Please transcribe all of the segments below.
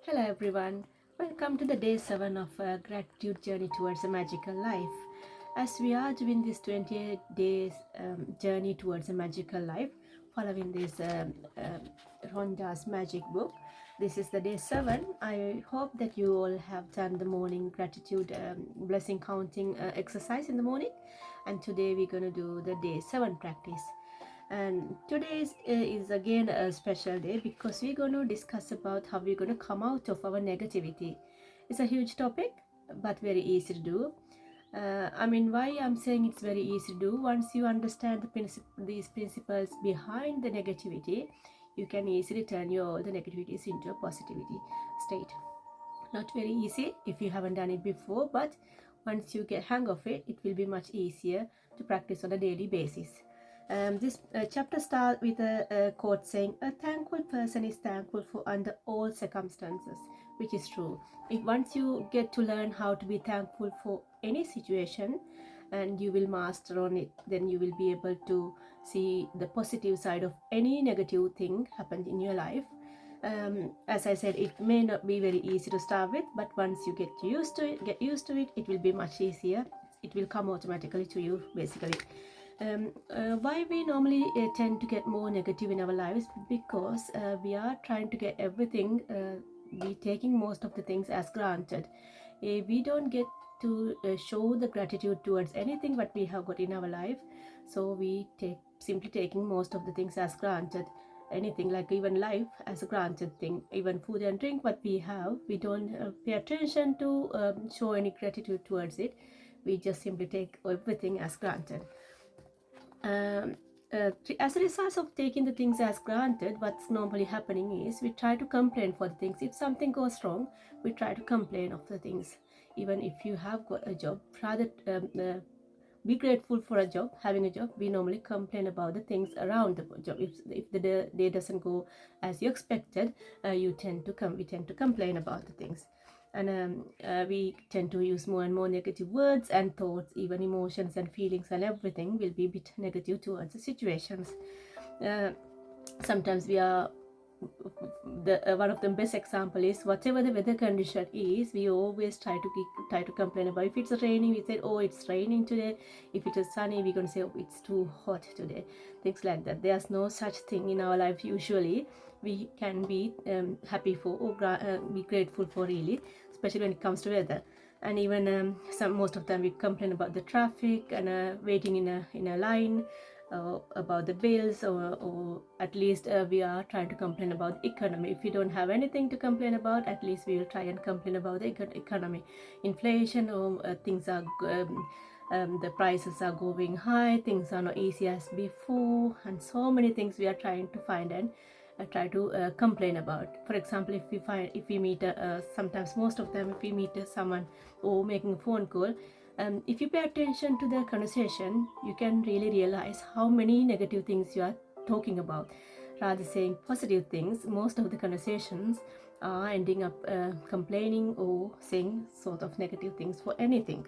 Hello everyone, welcome to the day 7 of Gratitude Journey Towards a Magical Life. As we are doing this 28 days journey towards a magical life, following this Rhonda's magic book, this is the day 7. I hope that you all have done the morning gratitude blessing counting exercise in the morning, and today we're going to do the day 7 practice. And today is again a special day because we're going to discuss about how we're going to come out of our negativity. It's a huge topic but very easy to do. Why I'm saying it's very easy to do, once you understand these principles behind the negativity, you can easily turn all the negativities into a positivity state. Not very easy if you haven't done it before, but once you get hang of it, it will be much easier to practice on a daily basis. This chapter starts with a quote saying, "A thankful person is thankful for under all circumstances," which is true. If once you get to learn how to be thankful for any situation, and you will master on it, then you will be able to see the positive side of any negative thing happened in your life. As I said, it may not be very easy to start with, but once you get used to it, it will be much easier. It will come automatically to you, basically. Why we normally tend to get more negative in our lives, because we are trying to get everything, we taking most of the things as granted. We don't get to show the gratitude towards anything what we have got in our life, so we simply taking most of the things as granted. Anything like even life as a granted thing, even food and drink what we have, we don't pay attention to show any gratitude towards it. We just simply take everything as granted. As a result of taking the things as granted, what's normally happening is we try to complain for the things. If something goes wrong, we try to complain of the things. Even if you have got a job, rather be grateful for a job, having a job. We normally complain about the things around the job. If the day doesn't go as you expected, we tend to complain about the things. And we tend to use more and more negative words and thoughts, even emotions and feelings and everything will be a bit negative towards the situations. Sometimes we are one of the best example is whatever the weather condition is, we always try to complain about. If it's raining, we say, oh, it's raining today. If it is sunny, we're going to say, oh, it's too hot today. Things like that. There's no such thing in our life. Usually we can be happy for or be grateful for, really, especially when it comes to weather. And even most of the time we complain about the traffic and waiting in a line, about the bills, or at least we are trying to complain about the economy. If we don't have anything to complain about, at least we will try and complain about the economy, inflation, or things are the prices are going high, things are not easy as before, and so many things we are trying to find and try to complain about. For example, if we meet sometimes, most of them, if we meet someone or making a phone call, if you pay attention to the conversation, you can really realize how many negative things you are talking about. Rather saying positive things, most of the conversations are ending up complaining or saying sort of negative things for anything.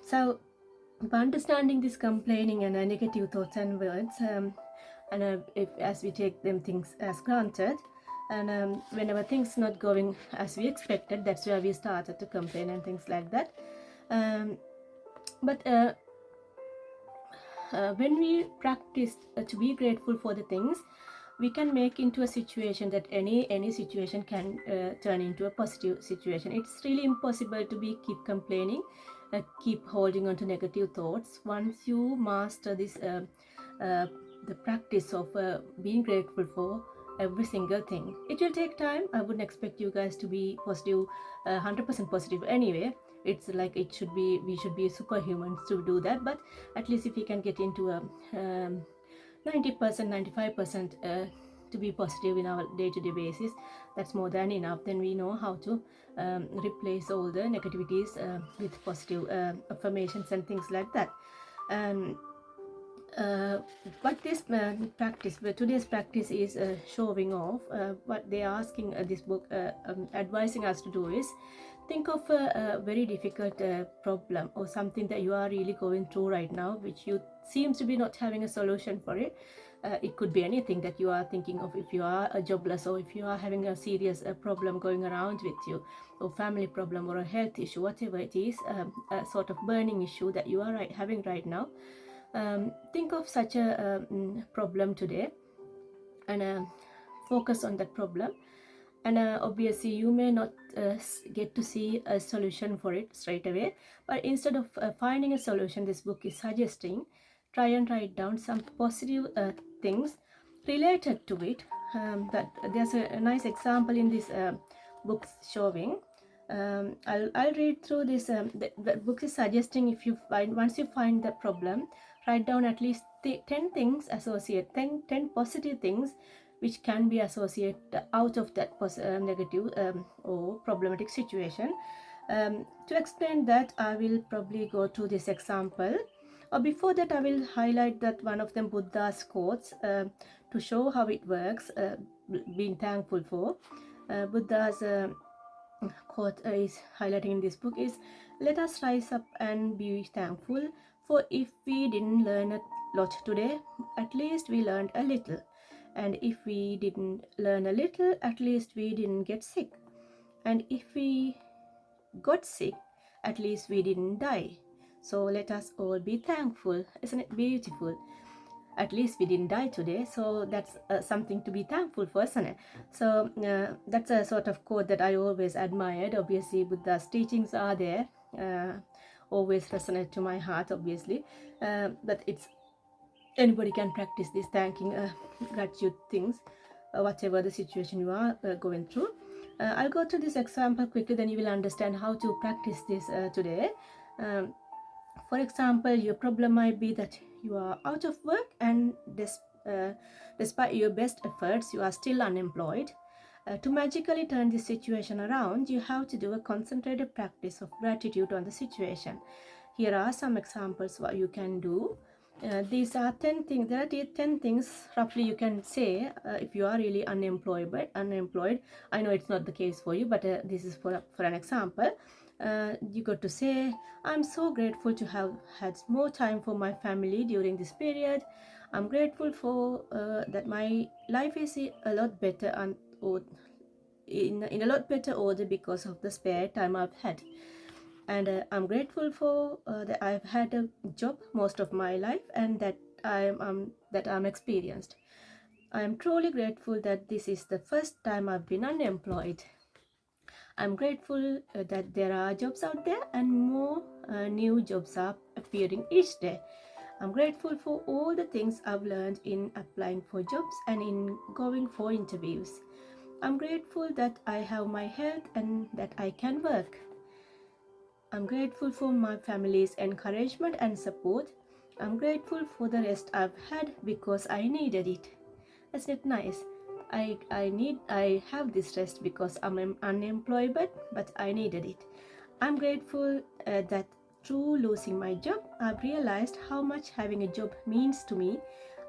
So by understanding this complaining and negative thoughts and words, as we take them things as granted, and whenever things not going as we expected, that's where we started to complain and things like that. But when we practice to be grateful for the things, we can make into a situation that any situation can turn into a positive situation. It's really impossible to keep complaining, keep holding on to negative thoughts. Once you master this the practice of being grateful for every single thing, it will take time. I wouldn't expect you guys to be positive, 100% positive anyway. It's like we should be superhumans to do that, but at least if we can get into a 90%, 95% to be positive in our day-to-day basis, that's more than enough. Then we know how to replace all the negativities with positive affirmations and things like that. And what this today's practice is showing off, what they are asking this book advising us to do is think of a very difficult problem or something that you are really going through right now, which you seems to be not having a solution for it. It could be anything that you are thinking of. If you are a jobless, or if you are having a serious problem going around with you, or family problem, or a health issue, whatever it is, a sort of burning issue that you are having right now, think of such a problem today, and focus on that problem. And obviously you may not get to see a solution for it straight away, but instead of finding a solution, this book is suggesting try and write down some positive things related to it. That there's a nice example in this book showing. I'll read through this. The book is suggesting, if you find, once you find the problem, write down at least 10 things associate 10 positive things which can be associated out of that negative or problematic situation. To explain that, I will probably go to this example. Or before that, I will highlight that one of them Buddha's quotes to show how it works, being thankful for. Buddha's quote is highlighting in this book is, let us rise up and be thankful, for if we didn't learn a lot today, at least we learned a little. And if we didn't learn a little, at least we didn't get sick. And if we got sick, at least we didn't die. So let us all be thankful. Isn't it beautiful? At least we didn't die today, so that's something to be thankful for, isn't it? So that's a sort of quote that I always admired. Obviously, Buddha's teachings are there, always resonate to my heart, obviously. But it's anybody can practice this thanking, gratitude things, whatever the situation you are going through. I'll go to this example quickly, then you will understand how to practice this today. For example, your problem might be that you are out of work, and despite your best efforts, you are still unemployed. To magically turn this situation around, you have to do a concentrated practice of gratitude on the situation. Here are some examples what you can do. These are 10 things. There are 10 things roughly you can say if you are really unemployed. I know it's not the case for you, but this is for an example. You got to say, I'm so grateful to have had more time for my family during this period. I'm grateful for that my life is a lot better or in a lot better order because of the spare time I've had. And I'm grateful for that I've had a job most of my life, and that I'm experienced. I'm truly grateful that this is the first time I've been unemployed. I'm grateful that there are jobs out there, and more new jobs are appearing each day. I'm grateful for all the things I've learned in applying for jobs and in going for interviews. I'm grateful that I have my health and that I can work. I'm grateful for my family's encouragement and support. I'm grateful for the rest I've had because I needed it. Isn't it nice? I have this rest because I'm unemployed, but I needed it. I'm grateful that through losing my job, I've realized how much having a job means to me.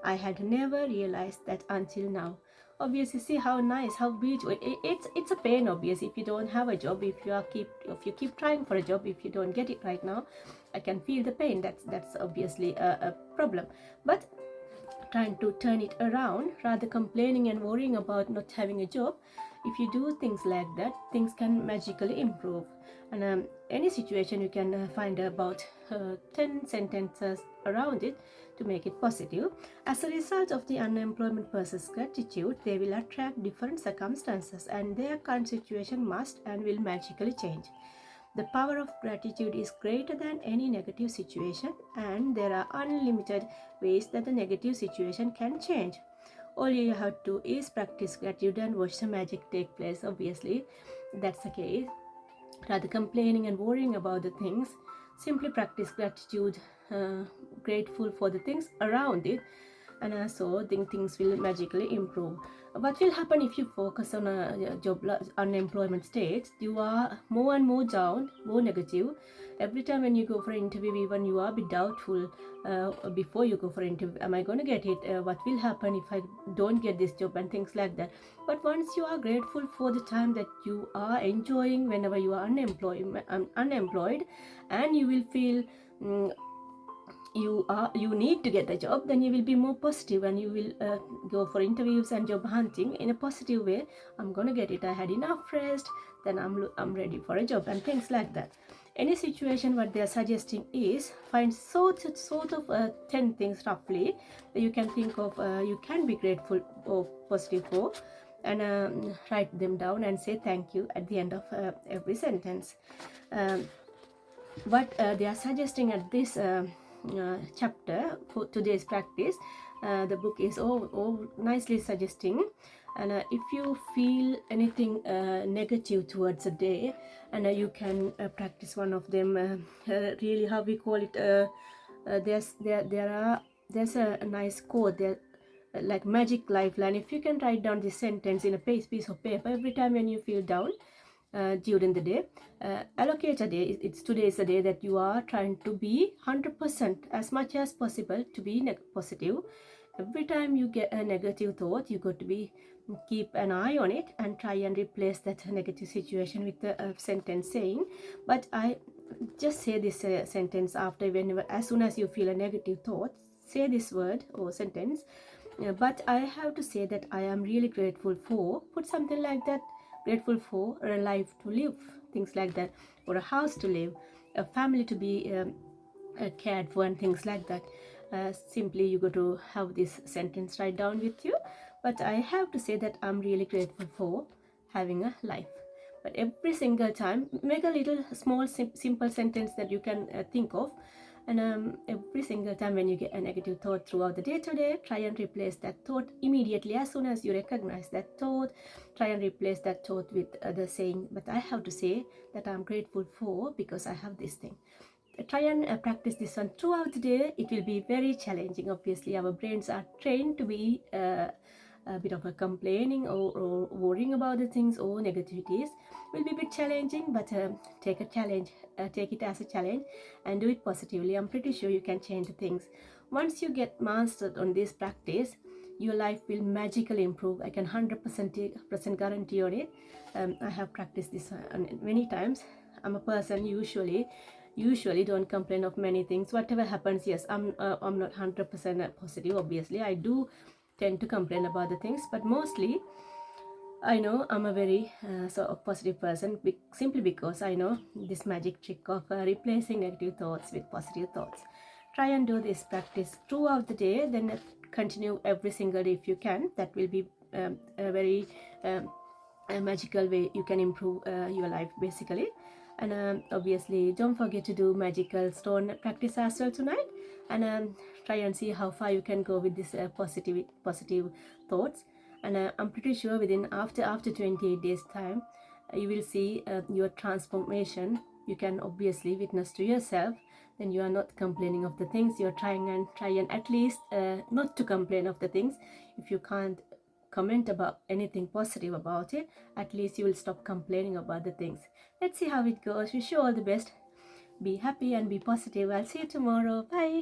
I had never realized that until now. Obviously, see how nice, how beautiful. It's a pain, obviously, if you don't have a job, if you keep trying for a job, if you don't get it right now, I can feel the pain. That's obviously a problem. But trying to turn it around, rather complaining and worrying about not having a job, if you do things like that, things can magically improve. And any situation you can find about 10 sentences around it to make it positive. As a result of the unemployment person's gratitude, they will attract different circumstances, and their current situation must and will magically change. The power of gratitude is greater than any negative situation, and there are unlimited ways that the negative situation can change. All you have to do is practice gratitude and watch the magic take place. Obviously, that's the case. Rather complaining and worrying about the things, simply practice gratitude, grateful for the things around it, and so things will magically improve. What will happen if you focus on a job unemployment state? You are more and more down, more negative. Every time when you go for an interview, even you are a bit doubtful before you go for an interview. Am I going to get it? What will happen if I don't get this job, and things like that. But once you are grateful for the time that you are enjoying whenever you are unemployed, and you will feel you need to get a job, then you will be more positive and you will go for interviews and job hunting in a positive way. I'm gonna get it, I had enough rest, then I'm ready for a job and things like that. Any situation, what they are suggesting is find sort of 10 things roughly that you can think of, you can be grateful or positive for, and write them down and say thank you at the end of every sentence. um, what they are suggesting at this chapter for today's practice, the book is all nicely suggesting. And if you feel anything negative towards a day, and you can practice one of them, really, how we call it, there's a nice quote there, like magic lifeline. If you can write down this sentence in a piece of paper every time when you feel down during the day, allocate a day. It's today is a day that you are trying to be 100% as much as possible to be positive. Every time you get a negative thought, you got to be keep an eye on it and try and replace that negative situation with a sentence saying, but I just say this sentence after, whenever, as soon as you feel a negative thought, say this word or sentence. But I have to say that I am really grateful for, put something like that, grateful for a life to live, things like that, or a house to live, a family to be cared for, and things like that. Simply you got to have this sentence write down with you. But I have to say that I'm really grateful for having a life. But every single time, make a little small simple sentence that you can think of, and every single time when you get a negative thought throughout the day today, try and replace that thought immediately. As soon as you recognize that thought, try and replace that thought with the saying, but I have to say that I'm grateful for because I have this thing. Try and practice this one throughout the day. It will be very challenging. Obviously, our brains are trained to be a bit of a complaining or worrying about the things or negativities. Will be a bit challenging, but take a challenge, take it as a challenge and do it positively. I'm pretty sure you can change the things. Once you get mastered on this practice, your life will magically improve. I can 100% guarantee on it. I have practiced this many times. I'm a person usually don't complain of many things. Whatever happens, yes, I'm not 100% positive. Obviously, I do tend to complain about the things, but mostly I know I'm a very sort of positive person, simply because I know this magic trick of replacing negative thoughts with positive thoughts. Try and do this practice throughout the day, then continue every single day if you can. That will be a very a magical way you can improve your life, basically. And obviously, don't forget to do magical stone practice as well tonight, and try and see how far you can go with this positive thoughts. And I'm pretty sure within after 28 days time, you will see your transformation. You can obviously witness to yourself. Then you are not complaining of the things. You're trying and at least not to complain of the things. If you can't comment about anything positive about it, at least you will stop complaining about the things. Let's see how it goes. Wish you all the best. Be happy and be positive. I'll see you tomorrow. Bye.